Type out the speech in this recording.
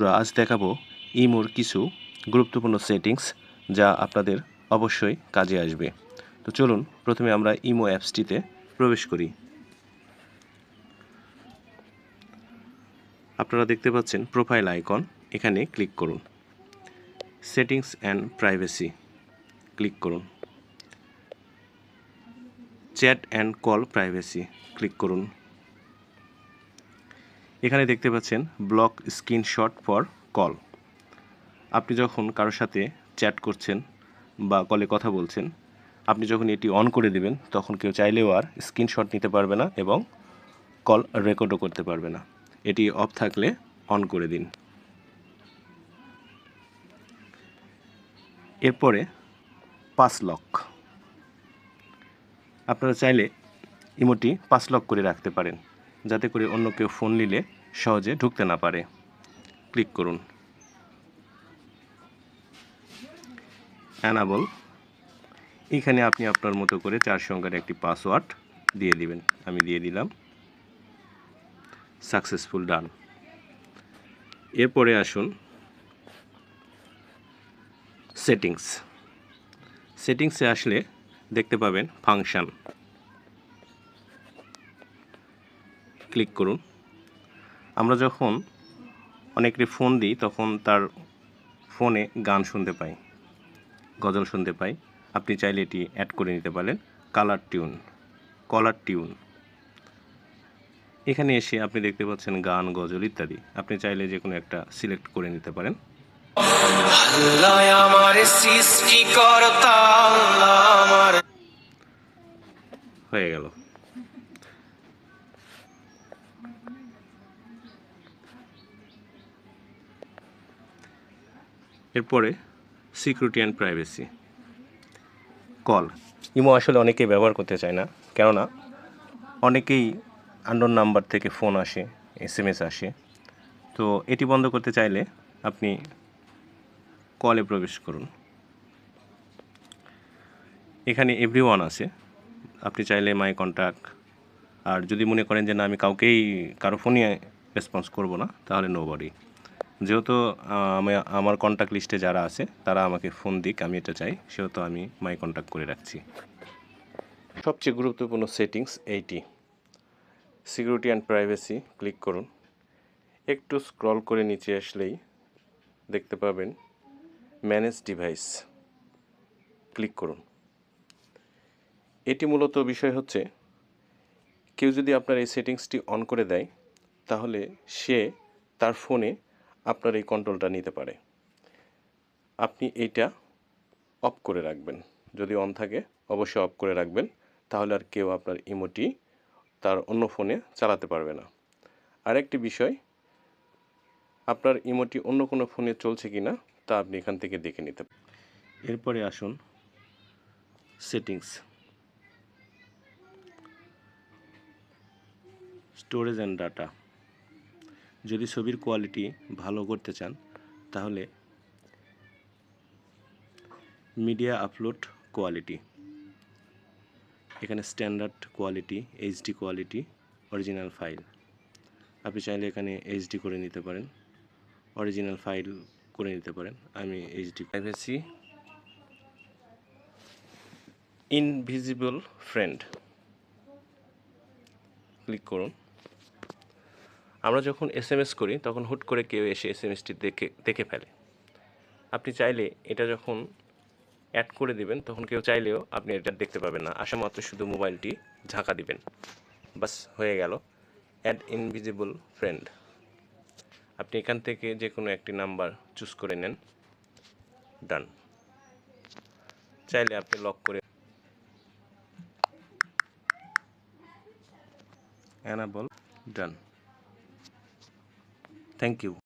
আজ দেখাবো ইমোর কিছু গুরুত্বপূর্ণ সেটিংস যা আপনাদের অবশ্যই কাজে আসবে। তো চলুন প্রথমে আমরা ইমো অ্যাপসটিতে প্রবেশ করি। আপনারা দেখতে পাচ্ছেন প্রোফাইল আইকন, এখানে ক্লিক করুন। সেটিংস অ্যান্ড প্রাইভেসি ক্লিক করুন। Chat and call privacy click করুন। এখানে দেখতে পাচ্ছেন ব্লক স্ক্রিনশট ফর কল। আপনি যখন কারোর সাথে চ্যাট করছেন বা কলে কথা বলছেন, আপনি যখন এটি অন করে দেবেন তখন কেউ চাইলেও আর স্ক্রিনশট নিতে পারবে না এবং কল রেকর্ডও করতে পারবে না। এটি অফ থাকলে অন করে দিন। এরপরে পাস লক। আপনারা চাইলে ইমোটি পাস লক করে রাখতে পারেন, যাতে করে অন্য কেউ ফোন নিলে সহজে ঢুকতে না পারে। ক্লিক করুন। অ্যানাবল, এখানে আপনি আপনার মতো করে 4 সংখ্যার একটি পাসওয়ার্ড দিয়ে দিবেন। আমি দিয়ে দিলাম। সাকসেসফুল, ডান। এরপরে আসুন সেটিংসে আসলে দেখতে পাবেন ফাংশন। ক্লিক করুন। আমরা যখন অনেকেরই ফোন দিই তখন তার ফোনে গান শুনতে পাই, গজল শুনতে পাই। আপনি চাইলে এটি অ্যাড করে নিতে পারেন। কলার টিউন, এখানে এসে আপনি দেখতে পাচ্ছেন গান, গজল ইত্যাদি। আপনি চাইলে যে কোনো একটা সিলেক্ট করে নিতে পারেন। হয়ে গেল। এরপরে security and privacy. Call, imo আসলে অনেকেই ব্যবহার করতে চায় না, কেননা অনেকেই আননোন নাম্বার থেকে ফোন আসে, SMS আসে। তো এটি বন্ধ করতে চাইলে আপনি কলে প্রবেশ করুন। এখানে এভরিওয়ান আছে, আপনি চাইলে মাই কন্ট্যাক্ট, আর যদি মনে করেন যে না আমি কারো ফোনই রেসপন্স করব না, তাহলে নোবডি। যেহেতু আমার কন্ট্যাক্ট লিস্টে যারা আছে তারা আমাকে ফোন দিক, আমি এটা চাই, সেহেতু আমি মাই কন্ট্যাক্ট করে রাখছি। সবচেয়ে গুরুত্বপূর্ণ settings eighty. Security and privacy click করুন। একটু স্ক্রল করে নিচে আসলেই দেখতে পাবেন ম্যানেজ ডিভাইস, ক্লিক করুন। এটি মূলত বিষয় হচ্ছে, কেউ যদি আপনার এই সেটিংসটি অন করে দেয় তাহলে সে তার ফোনে আপনার এই কন্ট্রোলটা নিতে পারে। আপনি এইটা অফ করে রাখবেন। যদি অন থাকে অবশ্যই অফ করে রাখবেন, তাহলে আর কেউ আপনার ইমোটি তার অন্য ফোনে চালাতে পারবে না। আরেকটি বিষয়, আপনার ইমোটি অন্য কোনো ফোনে চলছে কিনা তা আপনি এখান থেকে দেখে নিতে পারেন। এরপরে আসুন সেটিংস, স্টোরেজ অ্যান্ড ডাটা। যদি ছবির কোয়ালিটি ভালো করতে চান তাহলে মিডিয়া আপলোড কোয়ালিটি, এখানে standard quality, HD quality, original file. আপনি চাইলে এখানে এইচডি করে নিতে পারেন, অরিজিনাল ফাইল করে নিতে পারেন। আমি HD. Privacy, invisible friend click করুন। আমরা যখন SMS করি তখন হুট করে কেউ এসে SMSটি দেখে ফেলে। আপনি চাইলে এটা যখন অ্যাড করে দিবেন তখন কেউ চাইলেও আপনি এটা দেখতে পাবেন না, আসা মাত্র শুধু মোবাইলটি ঝাঁকা দিবেন, বাস হয়ে গেল অ্যাড ইনভিজিবল ফ্রেন্ড। আপনি এখান থেকে যে কোনো একটি নাম্বার চুজ করে নেন, ডান। চাইলে আপনি লক করে অ্যানাবল, ডান। Thank you.